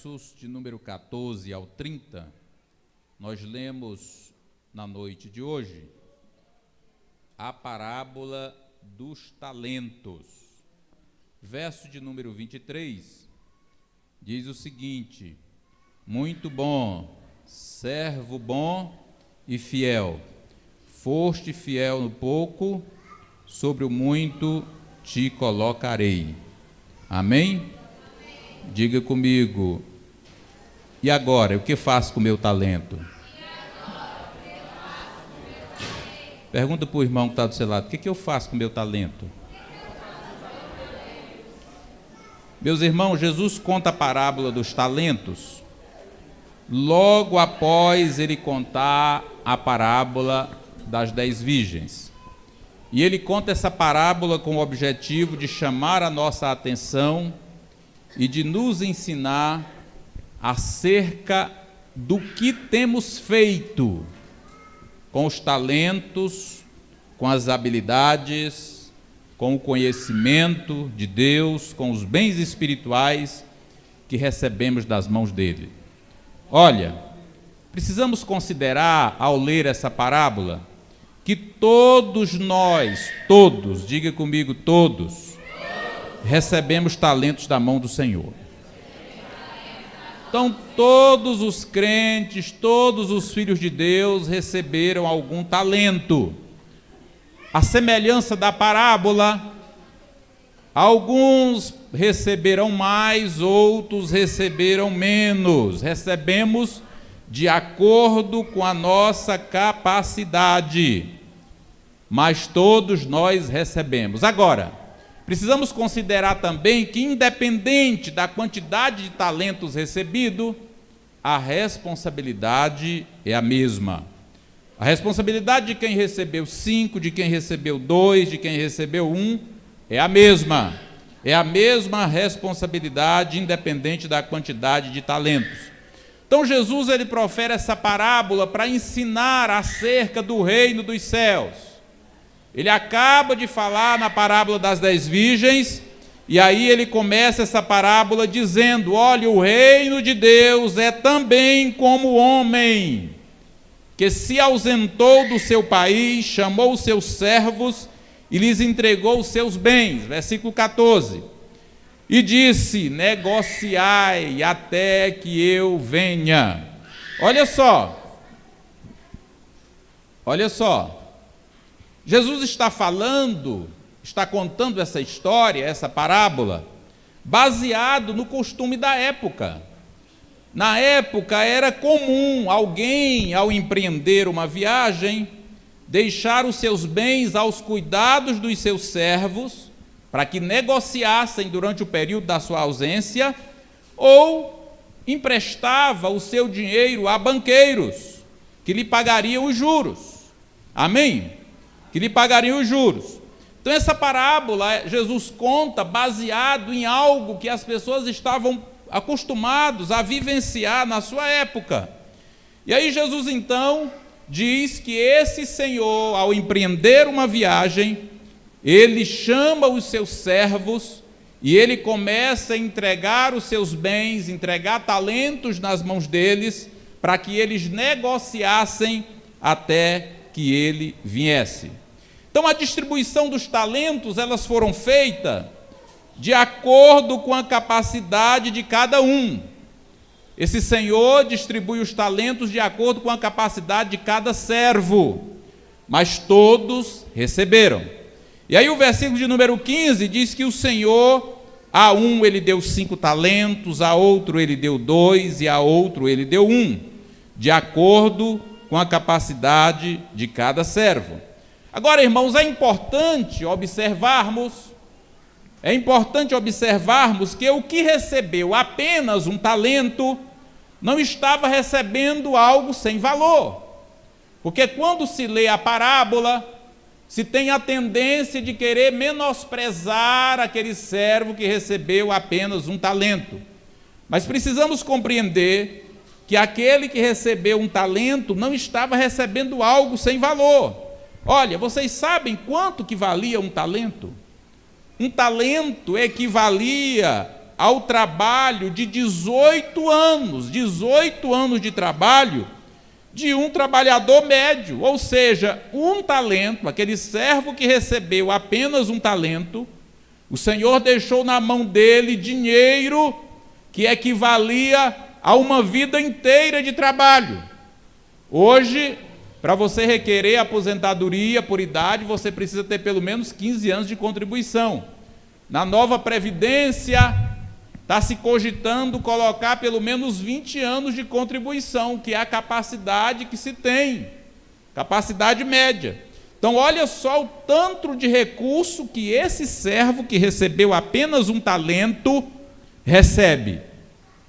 versos de número 14 ao 30, nós lemos na noite de hoje a parábola dos talentos. Verso de número 23 diz o seguinte: muito bom, servo bom e fiel, foste fiel no pouco, sobre o muito te colocarei. Amém? Diga comigo: e agora, o que faço com o meu talento? Pergunta para o irmão que está do seu lado: o que eu faço com o meu talento? Meus irmãos, Jesus conta a parábola dos talentos logo após ele contar a parábola das 10 virgens. E ele conta essa parábola com o objetivo de chamar a nossa atenção e de nos ensinar acerca do que temos feito com os talentos, com as habilidades, com o conhecimento de Deus, com os bens espirituais que recebemos das mãos dele. Olha, precisamos considerar, ao ler essa parábola, que todos nós, todos, diga comigo, todos, recebemos talentos da mão do Senhor. Então, todos os crentes, todos os filhos de Deus receberam algum talento. A semelhança da parábola, alguns receberão mais, outros receberam menos. Recebemos de acordo com a nossa capacidade, mas todos nós recebemos. Agora, precisamos considerar também que, independente da quantidade de talentos recebido, a responsabilidade é a mesma. A responsabilidade de quem recebeu 5, de quem recebeu 2, de quem recebeu 1, é a mesma. É a mesma responsabilidade, independente da quantidade de talentos. Então Jesus ele profere essa parábola para ensinar acerca do reino dos céus. Ele acaba de falar na parábola das 10 virgens, e aí ele começa essa parábola dizendo: olha, o reino de Deus é também como o homem, que se ausentou do seu país, chamou os seus servos e lhes entregou os seus bens. Versículo 14. E disse: negociai até que eu venha. Olha só. Jesus está falando, está contando essa história, essa parábola, baseado no costume da época. Na época era comum alguém, ao empreender uma viagem, deixar os seus bens aos cuidados dos seus servos, para que negociassem durante o período da sua ausência, ou emprestava o seu dinheiro a banqueiros, que lhe pagariam os juros. Amém? Que lhe pagariam os juros. Então essa parábola Jesus conta baseado em algo que as pessoas estavam acostumados a vivenciar na sua época. E aí Jesus então diz que esse senhor, ao empreender uma viagem, ele chama os seus servos e ele começa a entregar os seus bens, entregar talentos nas mãos deles, para que eles negociassem até que ele viesse. Então a distribuição dos talentos, elas foram feitas de acordo com a capacidade de cada um. Esse senhor distribui os talentos de acordo com a capacidade de cada servo, mas todos receberam. E aí o versículo de número 15 diz que o Senhor, a um ele deu 5 talentos, a outro ele deu 2 e a outro ele deu 1, de acordo com a capacidade de cada servo. Agora, irmãos, é importante observarmos que o que recebeu apenas um talento não estava recebendo algo sem valor. Porque quando se lê a parábola, se tem a tendência de querer menosprezar aquele servo que recebeu apenas um talento. Mas precisamos compreender que aquele que recebeu um talento não estava recebendo algo sem valor. Olha, vocês sabem quanto que valia um talento? Um talento equivalia ao trabalho de 18 anos de trabalho de um trabalhador médio, ou seja, um talento, aquele servo que recebeu apenas um talento, o Senhor deixou na mão dele dinheiro que equivalia a uma vida inteira de trabalho. Hoje, para você requerer aposentadoria por idade, você precisa ter pelo menos 15 anos de contribuição. Na nova Previdência, está se cogitando colocar pelo menos 20 anos de contribuição, que é a capacidade que se tem, capacidade média. Então, olha só o tanto de recurso que esse servo que recebeu apenas um talento recebe.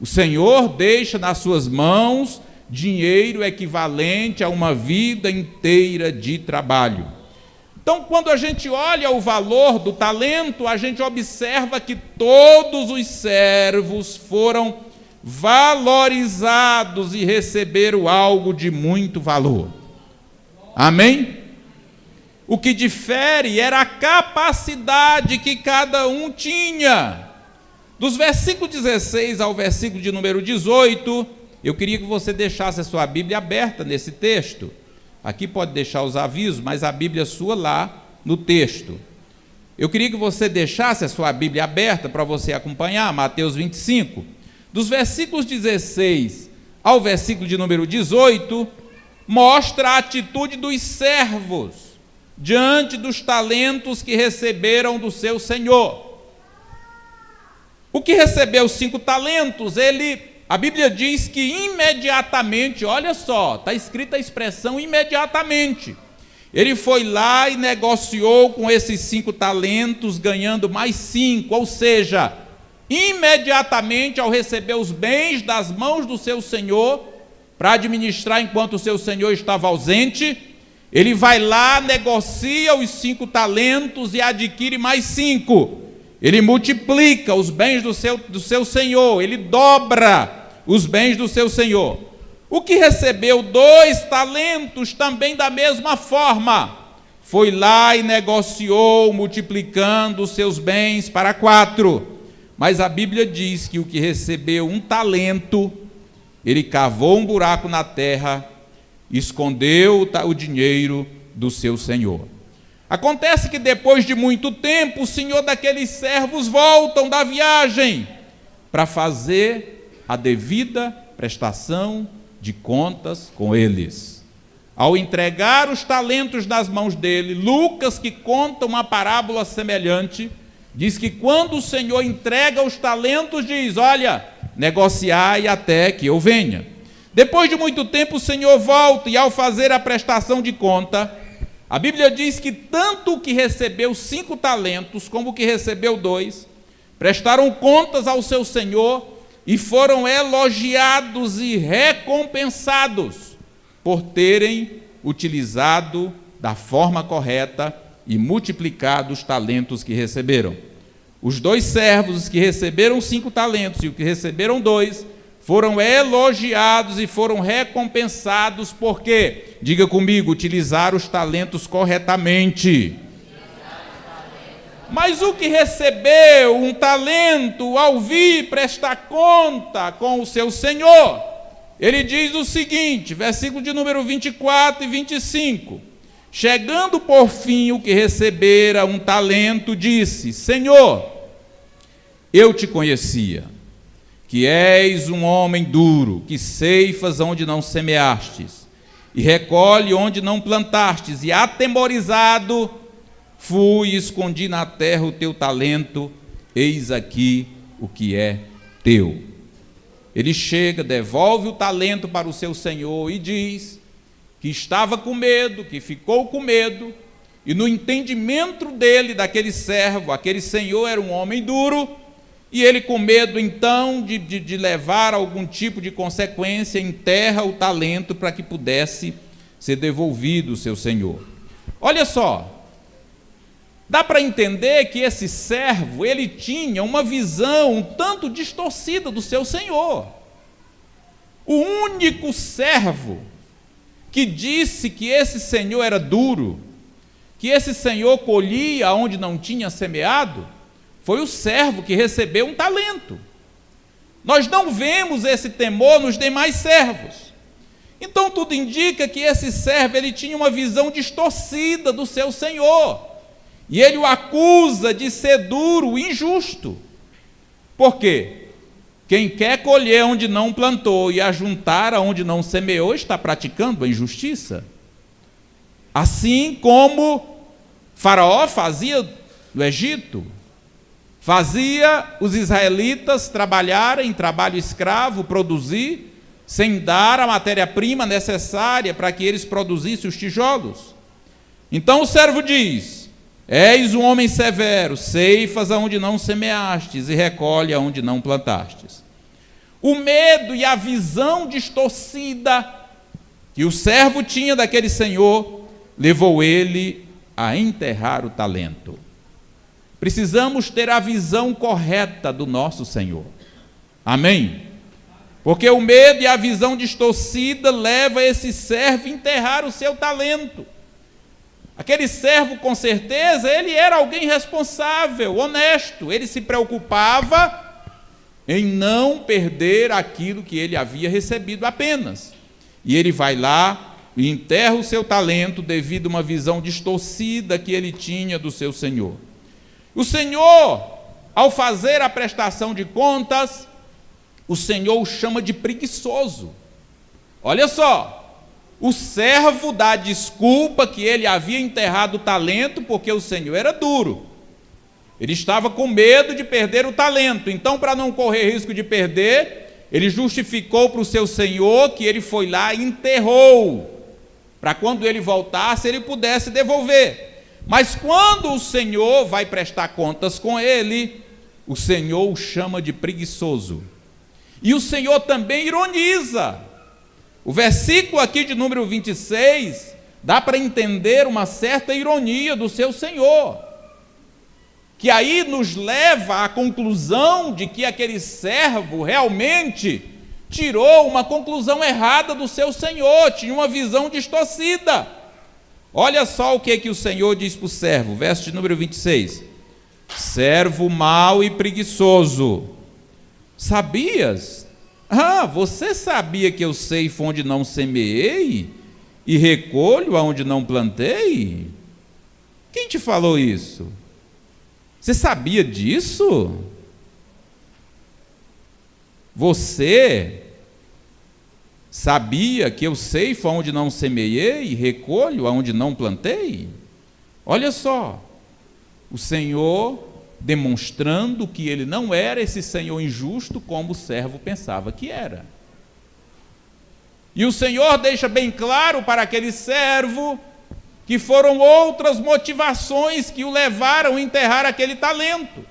O Senhor deixa nas suas mãos dinheiro equivalente a uma vida inteira de trabalho. Então, quando a gente olha o valor do talento, a gente observa que todos os servos foram valorizados e receberam algo de muito valor. Amém? O que difere era a capacidade que cada um tinha. Dos versículos 16 ao versículo de número 18, eu queria que você deixasse a sua Bíblia aberta nesse texto. Aqui pode deixar os avisos, mas a Bíblia sua lá no texto. Eu queria que você deixasse a sua Bíblia aberta para você acompanhar, Mateus 25. Dos versículos 16 ao versículo de número 18, mostra a atitude dos servos diante dos talentos que receberam do seu Senhor. O que recebeu 5 talentos, a Bíblia diz que imediatamente, olha só, está escrita a expressão imediatamente. Ele foi lá e negociou com esses 5 talentos, ganhando mais 5, ou seja, imediatamente ao receber os bens das mãos do seu senhor, para administrar enquanto o seu senhor estava ausente, ele vai lá, negocia os 5 talentos e adquire mais 5. Ele multiplica os bens do seu senhor, ele dobra os bens do seu senhor. O que recebeu 2 talentos também da mesma forma, foi lá e negociou, multiplicando os seus bens para 4. Mas a Bíblia diz que o que recebeu 1 talento, ele cavou um buraco na terra, escondeu o dinheiro do seu senhor. Acontece que depois de muito tempo, o senhor daqueles servos voltam da viagem para fazer a devida prestação de contas com eles. Ao entregar os talentos nas mãos dele, Lucas, que conta uma parábola semelhante, diz que quando o Senhor entrega os talentos, diz: olha, negociai até que eu venha. Depois de muito tempo, o Senhor volta e ao fazer a prestação de conta, a Bíblia diz que tanto o que recebeu 5 talentos, como o que recebeu 2, prestaram contas ao seu Senhor e foram elogiados e recompensados por terem utilizado da forma correta e multiplicado os talentos que receberam. Os 2 servos que receberam 5 talentos e os que receberam 2 foram elogiados e foram recompensados porque, diga comigo, utilizaram os talentos corretamente. Mas o que recebeu um talento, ao vir prestar conta com o seu senhor, ele diz o seguinte, versículo de número 24 e 25, chegando por fim o que recebera um talento, disse: Senhor, eu te conhecia, que és um homem duro, que ceifas onde não semeastes, e recolhe onde não plantastes, e atemorizado fui e escondi na terra o teu talento, eis aqui o que é teu. Ele chega, devolve o talento para o seu senhor e diz que estava com medo, que ficou com medo, e no entendimento dele, daquele servo, aquele senhor era um homem duro, e ele com medo então de levar algum tipo de consequência, enterra o talento para que pudesse ser devolvido ao seu senhor. Olha só, dá para entender que esse servo, ele tinha uma visão um tanto distorcida do seu senhor. O único servo que disse que esse senhor era duro, que esse senhor colhia onde não tinha semeado, foi o servo que recebeu um talento. Nós não vemos esse temor nos demais servos. Então tudo indica que esse servo ele tinha uma visão distorcida do seu senhor. E ele o acusa de ser duro e injusto. Por quê? Quem quer colher onde não plantou e ajuntar aonde não semeou está praticando a injustiça. Assim como Faraó fazia no Egito, fazia os israelitas trabalharem em trabalho escravo, produzir, sem dar a matéria-prima necessária para que eles produzissem os tijolos. Então o servo diz: és um homem severo, ceifas aonde não semeastes e recolhe aonde não plantastes. O medo e a visão distorcida que o servo tinha daquele senhor levou ele a enterrar o talento. Precisamos ter a visão correta do nosso Senhor. Amém? Porque o medo e a visão distorcida leva esse servo a enterrar o seu talento. Aquele servo, com certeza, ele era alguém responsável, honesto. Ele se preocupava em não perder aquilo que ele havia recebido apenas. E ele vai lá e enterra o seu talento devido a uma visão distorcida que ele tinha do seu Senhor. O Senhor, ao fazer a prestação de contas, o Senhor o chama de preguiçoso. Olha só, o servo dá desculpa que ele havia enterrado o talento porque o Senhor era duro. Ele estava com medo de perder o talento. Então, para não correr risco de perder, ele justificou para o seu Senhor que ele foi lá e enterrou, para quando ele voltasse, ele pudesse devolver. Mas quando o Senhor vai prestar contas com ele, o Senhor o chama de preguiçoso. E o Senhor também ironiza. O versículo aqui de número 26, dá para entender uma certa ironia do seu Senhor, que aí nos leva à conclusão de que aquele servo realmente tirou uma conclusão errada do seu Senhor, tinha uma visão distorcida. Olha só o que o Senhor diz para o servo, verso de número 26. Servo mau e preguiçoso, sabias? Você sabia que eu ceifo onde não semeei e recolho aonde não plantei? Quem te falou isso? Você sabia disso? Você sabia que eu ceifo aonde não semeei e recolho aonde não plantei? Olha só, o Senhor demonstrando que ele não era esse Senhor injusto como o servo pensava que era. E o Senhor deixa bem claro para aquele servo que foram outras motivações que o levaram a enterrar aquele talento.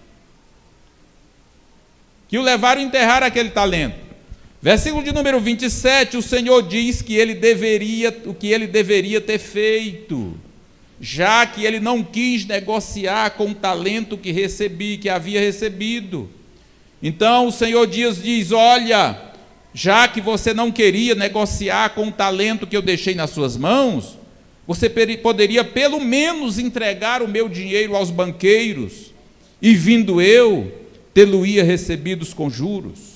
Versículo de número 27, o Senhor diz que o que ele deveria ter feito, já que ele não quis negociar com o talento que havia recebido. Então o Senhor diz: olha, já que você não queria negociar com o talento que eu deixei nas suas mãos, você poderia pelo menos entregar o meu dinheiro aos banqueiros, e vindo eu, tê-lo-ia recebidos com juros.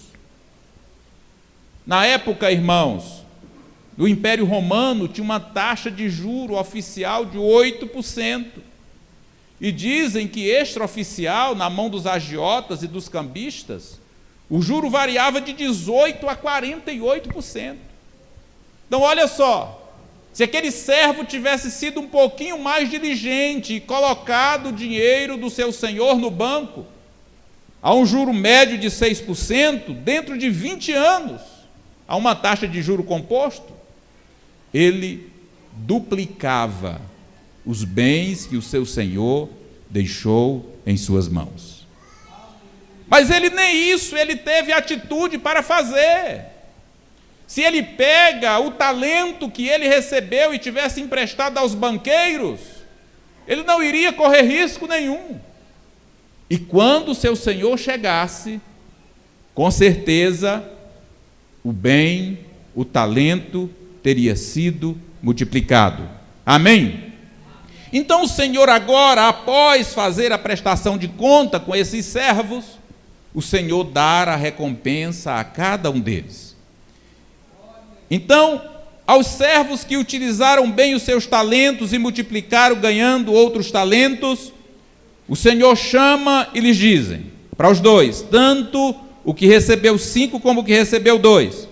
Na época, irmãos, do Império Romano tinha uma taxa de juro oficial de 8%. E dizem que extraoficial, na mão dos agiotas e dos cambistas, o juro variava de 18% a 48%. Então, olha só, se aquele servo tivesse sido um pouquinho mais diligente e colocado o dinheiro do seu senhor no banco, a um juro médio de 6%, dentro de 20 anos, a uma taxa de juro composto, ele duplicava os bens que o seu senhor deixou em suas mãos. Mas ele nem isso ele teve atitude para fazer. Se ele pega o talento que ele recebeu e tivesse emprestado aos banqueiros, ele não iria correr risco nenhum. E quando o seu senhor chegasse, com certeza o bem, o talento teria sido multiplicado. Amém? Então o Senhor agora, após fazer a prestação de conta com esses servos, o Senhor dar a recompensa a cada um deles. Então, aos servos que utilizaram bem os seus talentos e multiplicaram ganhando outros talentos, o Senhor chama e lhes dizem, para os dois, tanto o que recebeu 5 como o que recebeu 2,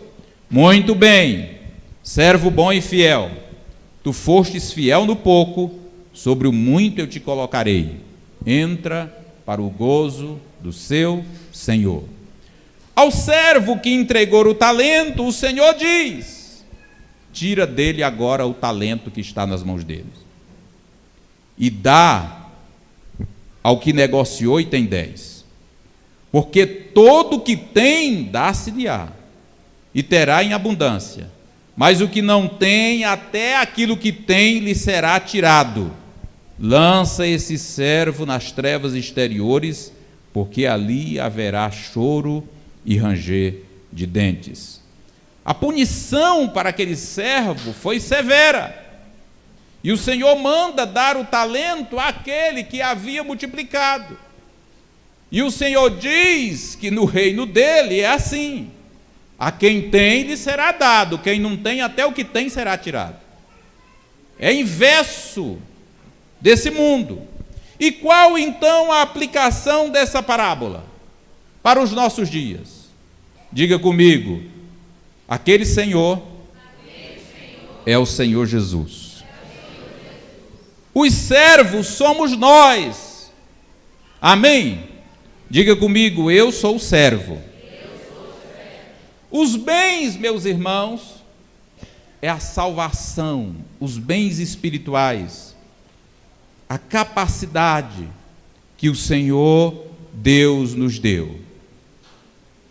muito bem, servo bom e fiel, tu fostes fiel no pouco, sobre o muito eu te colocarei, entra para o gozo do seu Senhor. Ao servo que entregou o talento, o Senhor diz, tira dele agora o talento que está nas mãos dele, e dá ao que negociou e tem 10, porque todo o que tem, dá-se-lhe-á, e terá em abundância, mas o que não tem, até aquilo que tem lhe será tirado. Lança esse servo nas trevas exteriores, porque ali haverá choro e ranger de dentes. A punição para aquele servo foi severa, e o Senhor manda dar o talento àquele que havia multiplicado. E o Senhor diz que no reino dele é assim, a quem tem lhe será dado, quem não tem, até o que tem será tirado. É inverso desse mundo. E qual então a aplicação dessa parábola para os nossos dias? Diga comigo, aquele Senhor é o Senhor Jesus. Os servos somos nós. Amém? Diga comigo, eu sou o servo. Os bens, meus irmãos, é a salvação, os bens espirituais, a capacidade que o Senhor Deus nos deu.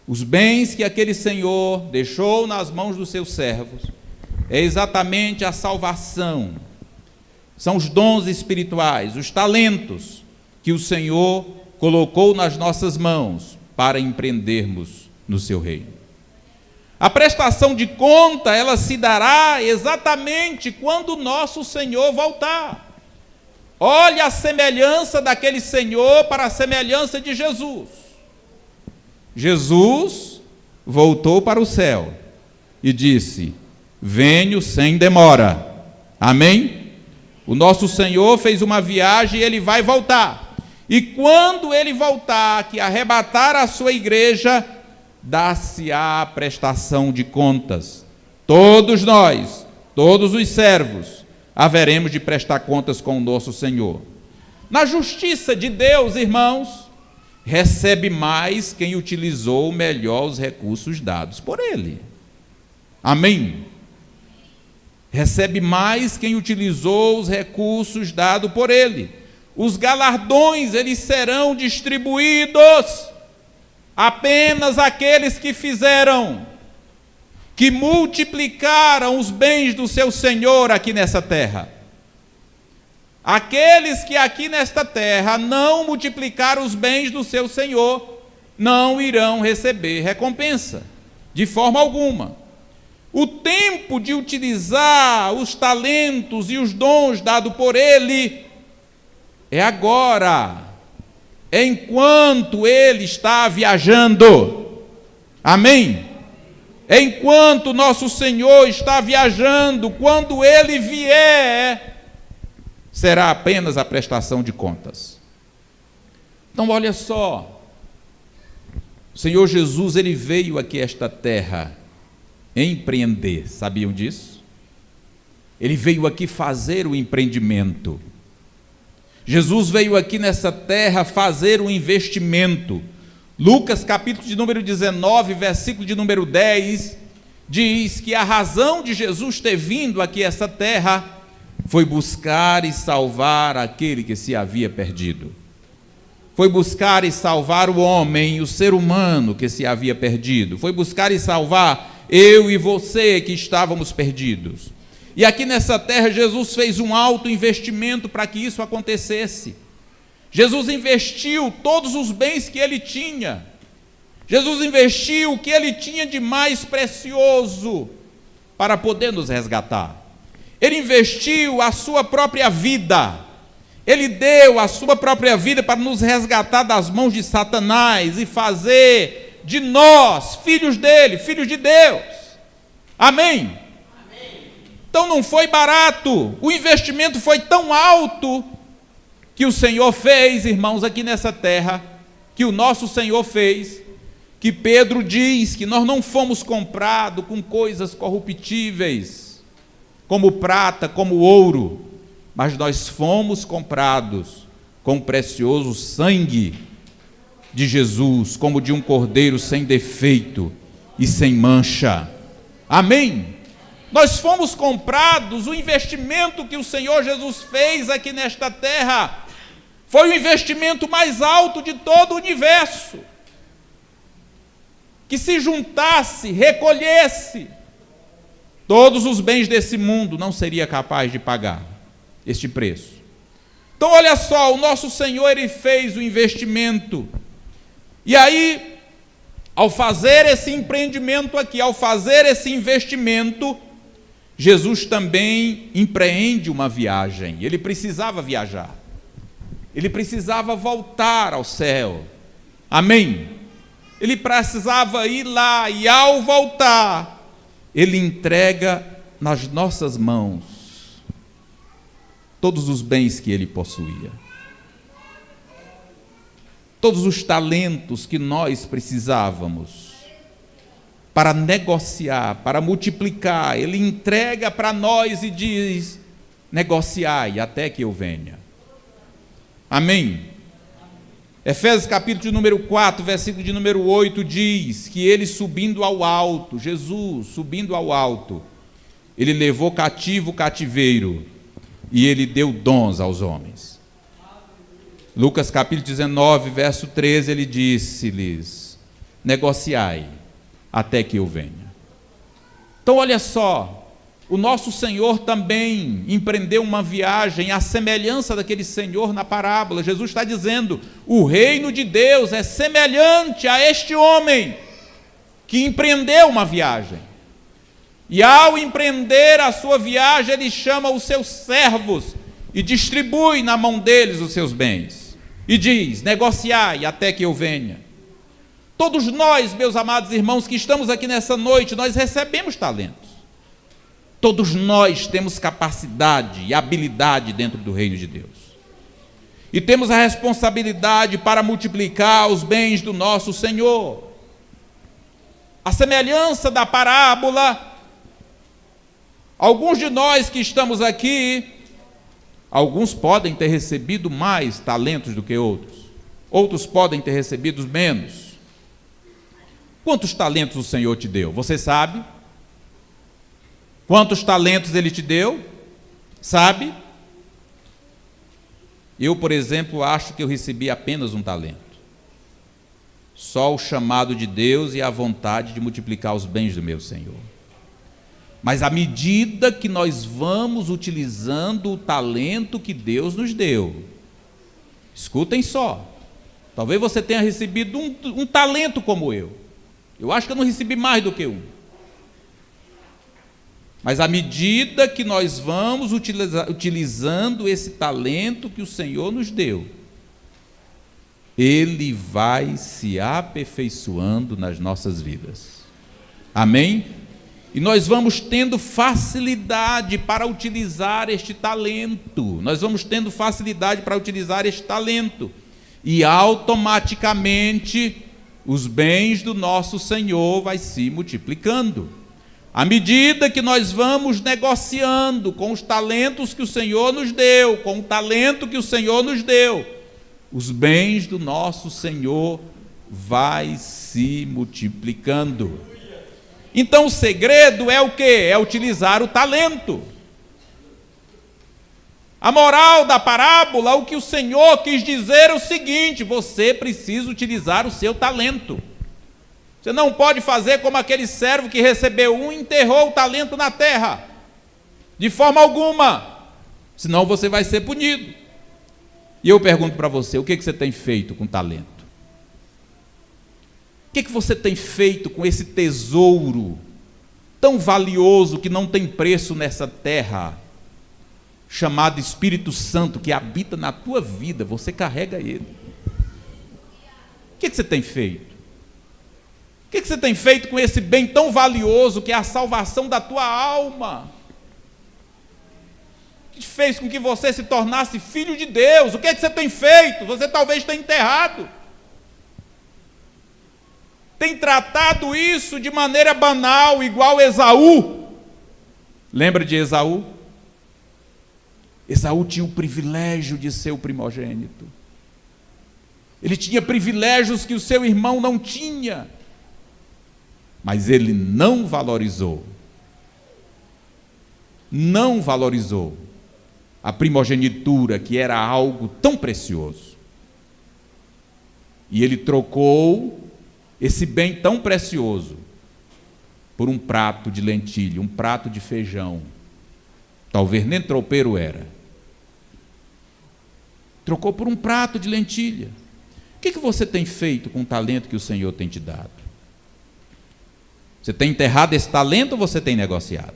Os bens que aquele Senhor deixou nas mãos dos seus servos é exatamente a salvação, são os dons espirituais, os talentos que o Senhor colocou nas nossas mãos para empreendermos no seu reino. A prestação de conta, ela se dará exatamente quando o nosso Senhor voltar. Olha a semelhança daquele Senhor para a semelhança de Jesus. Jesus voltou para o céu e disse, venho sem demora. Amém? O nosso Senhor fez uma viagem e ele vai voltar. E quando ele voltar, que arrebatar a sua igreja, dá-se-á a prestação de contas. Todos nós, todos os servos, haveremos de prestar contas com o nosso Senhor. Na justiça de Deus, irmãos, recebe mais quem utilizou melhor os recursos dados por Ele. Amém? Recebe mais quem utilizou os recursos dados por Ele. Os galardões, eles serão distribuídos apenas àqueles que fizeram, que multiplicaram os bens do seu Senhor aqui nessa terra. Aqueles que aqui nesta terra não multiplicaram os bens do seu Senhor, não irão receber recompensa, de forma alguma. O tempo de utilizar os talentos e os dons dados por Ele é agora, é enquanto Ele está viajando. Amém? É enquanto nosso Senhor está viajando, quando Ele vier, será apenas a prestação de contas. Então, olha só, o Senhor Jesus, Ele veio aqui a esta terra empreender, sabiam disso? Ele veio aqui fazer o empreendimento. Jesus veio aqui nessa terra fazer um investimento. Lucas, capítulo de número 19, versículo de número 10, diz que a razão de Jesus ter vindo aqui a essa terra foi buscar e salvar aquele que se havia perdido. Foi buscar e salvar o homem, o ser humano que se havia perdido. Foi buscar e salvar eu e você que estávamos perdidos. E aqui nessa terra, Jesus fez um alto investimento para que isso acontecesse. Jesus investiu todos os bens que ele tinha. Jesus investiu o que ele tinha de mais precioso para poder nos resgatar. Ele investiu a sua própria vida. Ele deu a sua própria vida para nos resgatar das mãos de Satanás e fazer de nós filhos dele, filhos de Deus. Amém? Então não foi barato, o investimento foi tão alto que o Senhor fez, irmãos, aqui nessa terra, que o nosso Senhor fez, que Pedro diz que nós não fomos comprados com coisas corruptíveis, como prata, como ouro, mas nós fomos comprados com o precioso sangue de Jesus, como de um cordeiro sem defeito e sem mancha. Amém? Nós fomos comprados, o investimento que o Senhor Jesus fez aqui nesta terra foi o investimento mais alto de todo o universo. Que se juntasse, recolhesse todos os bens desse mundo, não seria capaz de pagar este preço. Então olha só, o nosso Senhor, Ele fez o investimento. E aí, ao fazer esse empreendimento aqui, ao fazer esse investimento, Jesus também empreende uma viagem. Ele precisava viajar. Ele precisava voltar ao céu. Amém? Ele precisava ir lá e, ao voltar, Ele entrega nas nossas mãos todos os bens que Ele possuía. Todos os talentos que nós precisávamos para negociar, para multiplicar, Ele entrega para nós e diz: negociai até que eu venha. Amém? Efésios capítulo de número 4, versículo de número 8, diz que Ele subindo ao alto, Jesus subindo ao alto, Ele levou cativo o cativeiro e Ele deu dons aos homens. Lucas capítulo 19, verso 13, Ele disse-lhes: negociai até que eu venha. Então olha só, o nosso Senhor também empreendeu uma viagem à semelhança daquele Senhor na parábola. Jesus está dizendo: o reino de Deus é semelhante a este homem que empreendeu uma viagem. E ao empreender a sua viagem, ele chama os seus servos e distribui na mão deles os seus bens. E diz: negociai até que eu venha. Todos nós, meus amados irmãos, que estamos aqui nessa noite, nós recebemos talentos. Todos nós temos capacidade e habilidade dentro do reino de Deus. E temos a responsabilidade para multiplicar os bens do nosso Senhor. A semelhança da parábola, alguns de nós que estamos aqui, alguns podem ter recebido mais talentos do que outros. Outros podem ter recebido menos. Quantos talentos o Senhor te deu? Você sabe? Quantos talentos Ele te deu? Sabe? Eu, por exemplo, acho que eu recebi apenas um talento. Só o chamado de Deus e a vontade de multiplicar os bens do meu Senhor. Mas à medida que nós vamos utilizando o talento que Deus nos deu, escutem só, talvez você tenha recebido um talento como eu. Eu acho que eu não recebi mais do que um. Mas à medida que nós vamos utilizando esse talento que o Senhor nos deu, ele vai se aperfeiçoando nas nossas vidas. Amém? E nós vamos tendo facilidade para utilizar este talento. Nós vamos tendo facilidade para utilizar este talento. E automaticamente os bens do nosso Senhor vai se multiplicando. À medida que nós vamos negociando com os talentos que o Senhor nos deu, com o talento que o Senhor nos deu, os bens do nosso Senhor vai se multiplicando. Então o segredo é o quê? É utilizar o talento. A moral da parábola, o que o Senhor quis dizer é o seguinte: você precisa utilizar o seu talento. Você não pode fazer como aquele servo que recebeu um e enterrou o talento na terra. De forma alguma. Senão você vai ser punido. E eu pergunto para você, o que você tem feito com o talento? O que você tem feito com esse tesouro tão valioso que não tem preço nessa terra, chamado Espírito Santo, que habita na tua vida, você carrega ele. O que você tem feito? O que você tem feito com esse bem tão valioso que é a salvação da tua alma? O que fez com que você se tornasse filho de Deus? O que você tem feito? Você talvez tenha enterrado. Tem tratado isso de maneira banal, igual Esaú. Lembra de Esaú? Esaú tinha o privilégio de ser o primogênito. Ele tinha privilégios que o seu irmão não tinha. Mas ele não valorizou. Não valorizou a primogenitura, que era algo tão precioso. E ele trocou esse bem tão precioso por um prato de lentilha, um prato de feijão. Talvez nem tropeiro era. Trocou por um prato de lentilha. O que você tem feito com o talento que o Senhor tem te dado? Você tem enterrado esse talento ou você tem negociado?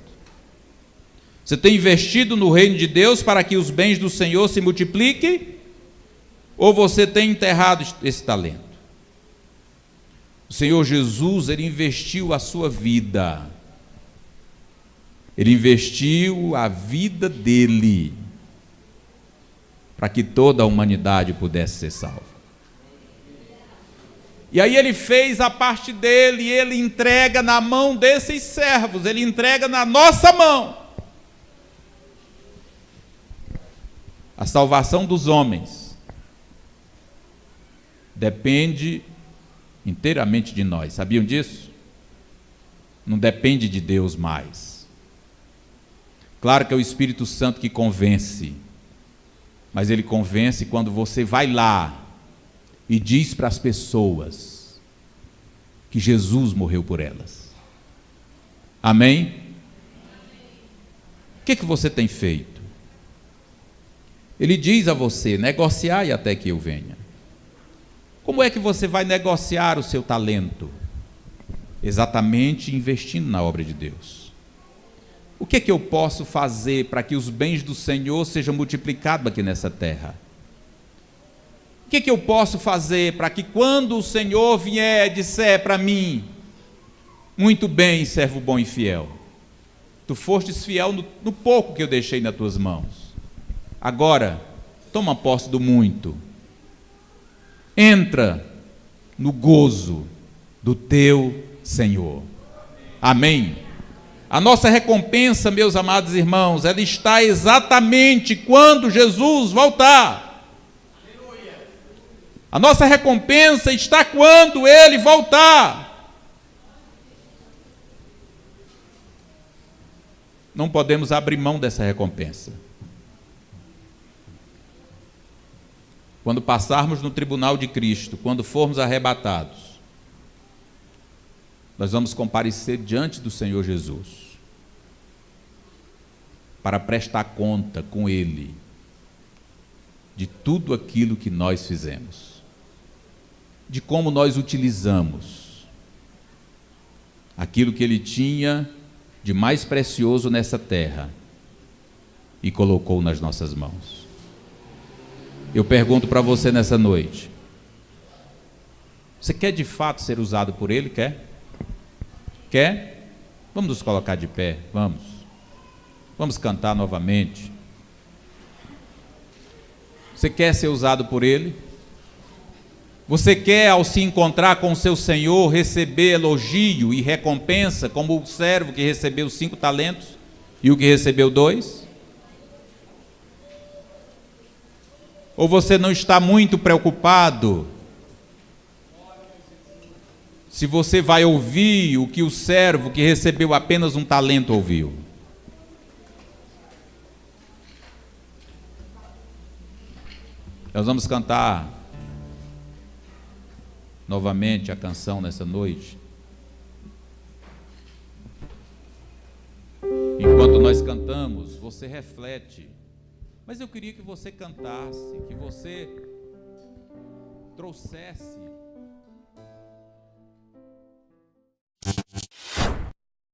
Você tem investido no reino de Deus para que os bens do Senhor se multipliquem? Ou você tem enterrado esse talento? O Senhor Jesus, Ele investiu a sua vida. Ele investiu a vida dele para que toda a humanidade pudesse ser salva. E aí ele fez a parte dele e ele entrega na mão desses servos, ele entrega na nossa mão a salvação dos homens. Depende inteiramente de nós. Sabiam disso? Não depende de Deus mais. Claro que é o Espírito Santo que convence, mas ele convence quando você vai lá e diz para as pessoas que Jesus morreu por elas. Amém? O que você tem feito? Ele diz a você: negociai até que eu venha. Como é que você vai negociar o seu talento? Exatamente investindo na obra de Deus. O que eu posso fazer para que os bens do Senhor sejam multiplicados aqui nessa terra? O que eu posso fazer para que quando o Senhor vier disser para mim: muito bem, servo bom e fiel, tu fostes fiel no pouco que eu deixei nas tuas mãos, agora toma posse do muito, entra no gozo do teu Senhor. Amém? A nossa recompensa, meus amados irmãos, ela está exatamente quando Jesus voltar. A nossa recompensa está quando Ele voltar. Não podemos abrir mão dessa recompensa. Quando passarmos no tribunal de Cristo, quando formos arrebatados, nós vamos comparecer diante do Senhor Jesus para prestar conta com Ele de tudo aquilo que nós fizemos, de como nós utilizamos aquilo que Ele tinha de mais precioso nessa terra e colocou nas nossas mãos. Eu pergunto para você nessa noite: você quer de fato ser usado por Ele? Quer? Quer? Vamos nos colocar de pé, vamos cantar novamente. Você quer ser usado por Ele? Você quer, ao se encontrar com o seu Senhor, receber elogio e recompensa, como o servo que recebeu 5 talentos e o que recebeu 2? Ou você não está muito preocupado se você vai ouvir o que o servo que recebeu apenas 1 talento ouviu? Nós vamos cantar novamente a canção nessa noite. Enquanto nós cantamos, você reflete. Mas eu queria que você cantasse, que você trouxesse